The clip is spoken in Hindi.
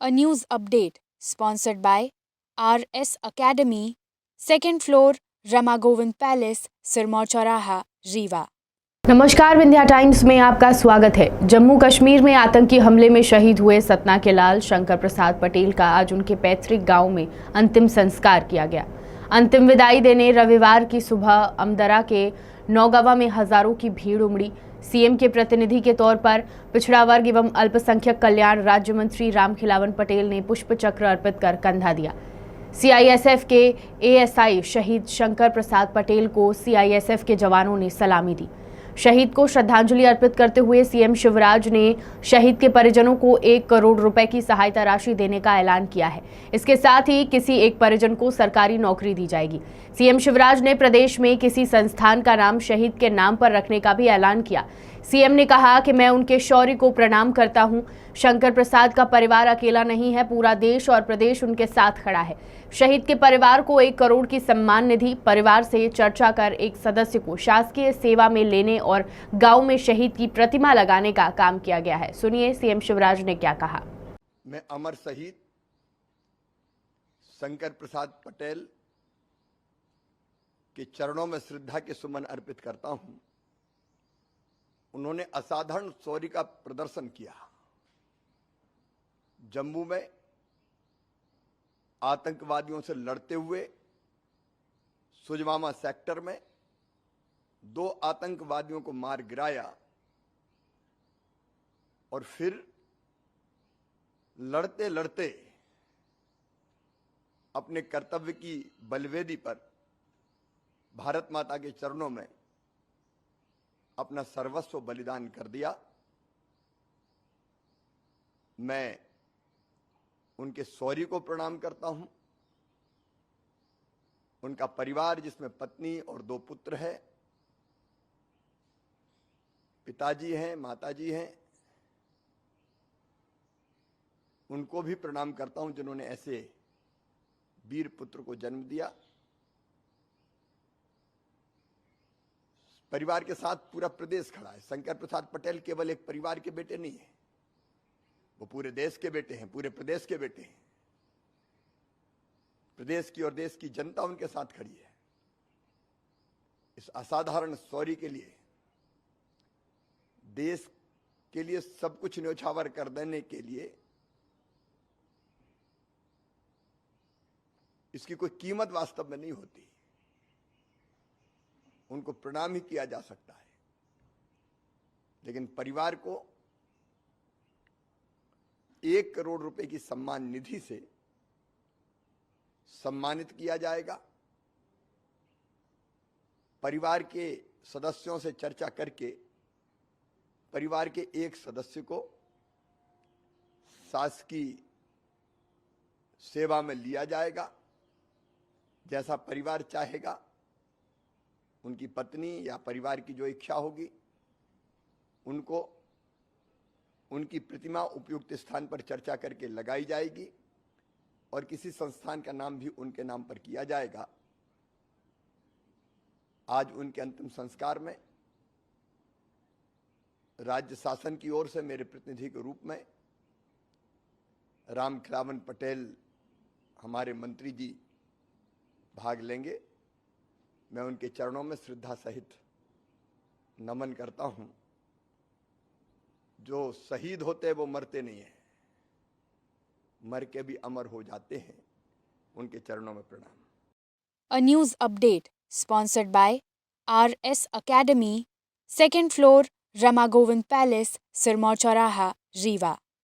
A news update sponsored by RS Academy, second floor, Rama Govind Palace, Sirmaur Chauraha, Rewa. नमस्कार, विंध्या टाइम्स में आपका स्वागत है। जम्मू कश्मीर में आतंकी हमले में शहीद हुए सतना के लाल शंकर प्रसाद पटेल का आज उनके पैतृक गांव में अंतिम संस्कार किया गया। अंतिम विदाई देने रविवार की सुबह अमदरा के नौगावा में हजारों की भीड़ उमड़ी। सीएम के प्रतिनिधि के तौर पर पिछड़ा वर्ग एवं अल्पसंख्यक कल्याण राज्य मंत्री रामखिलावन पटेल ने पुष्प चक्र अर्पित कर कंधा दिया। सीआईएसएफ के एएसआई शहीद शंकर प्रसाद पटेल को सीआईएसएफ के जवानों ने सलामी दी। शहीद को श्रद्धांजलि अर्पित करते हुए सीएम शिवराज ने शहीद के परिजनों को 1 करोड़ रुपए की सहायता राशि देने का ऐलान किया है। इसके साथ ही किसी एक परिजन को सरकारी नौकरी दी जाएगी। सीएम शिवराज ने प्रदेश में किसी संस्थान का नाम शहीद के नाम पर रखने का भी ऐलान किया। सीएम ने कहा कि मैं उनके शौर्य को प्रणाम करता हूं। शंकर प्रसाद का परिवार अकेला नहीं है, पूरा देश और प्रदेश उनके साथ खड़ा है। शहीद के परिवार को 1 करोड़ की सम्मान निधि, परिवार से चर्चा कर एक सदस्य को शासकीय सेवा में लेने और गांव में शहीद की प्रतिमा लगाने का काम किया गया है। सुनिए सीएम शिवराज ने क्या कहा। मैं अमर शहीद शंकर प्रसाद पटेल के चरणों में श्रद्धा के सुमन अर्पित करता हूं। उन्होंने असाधारण शौर्य का प्रदर्शन किया। जम्मू में आतंकवादियों से लड़ते हुए सुजमामा सेक्टर में 2 आतंकवादियों को मार गिराया और फिर लड़ते लड़ते अपने कर्तव्य की बलवेदी पर भारत माता के चरणों में अपना सर्वस्व बलिदान कर दिया। मैं उनके शौर्य को प्रणाम करता हूं। उनका परिवार जिसमें पत्नी और 2 पुत्र है, पिताजी हैं, माताजी हैं, उनको भी प्रणाम करता हूं जिन्होंने ऐसे वीर पुत्र को जन्म दिया। परिवार के साथ पूरा प्रदेश खड़ा है। शंकर प्रसाद पटेल केवल एक परिवार के बेटे नहीं है, वो पूरे देश के बेटे हैं, पूरे प्रदेश के बेटे हैं। प्रदेश की और देश की जनता उनके साथ खड़ी है। इस असाधारण शौर्य के लिए, देश के लिए सब कुछ न्योछावर कर देने के लिए इसकी कोई कीमत वास्तव में नहीं होती। उनको प्रणाम ही किया जा सकता है, लेकिन परिवार को 1 करोड़ रुपए की सम्मान निधि से सम्मानित किया जाएगा। परिवार के सदस्यों से चर्चा करके परिवार के एक सदस्य को शासकीय सेवा में लिया जाएगा। जैसा परिवार चाहेगा, उनकी पत्नी या परिवार की जो इच्छा होगी, उनको उनकी प्रतिमा उपयुक्त स्थान पर चर्चा करके लगाई जाएगी और किसी संस्थान का नाम भी उनके नाम पर किया जाएगा। आज उनके अंतिम संस्कार में राज्य शासन की ओर से मेरे प्रतिनिधि के रूप में रामखिलावन पटेल हमारे मंत्री जी भाग लेंगे। मैं उनके चरणों में श्रद्धा सहित नमन करता हूं। जो शहीद होते हैं वो मरते नहीं हैं, मर के भी अमर हो जाते हैं। उनके चरणों में प्रणाम। A news update sponsored by RS Academy, second floor, Rama Govind Palace, Sirmaur Chauraha, Rewa.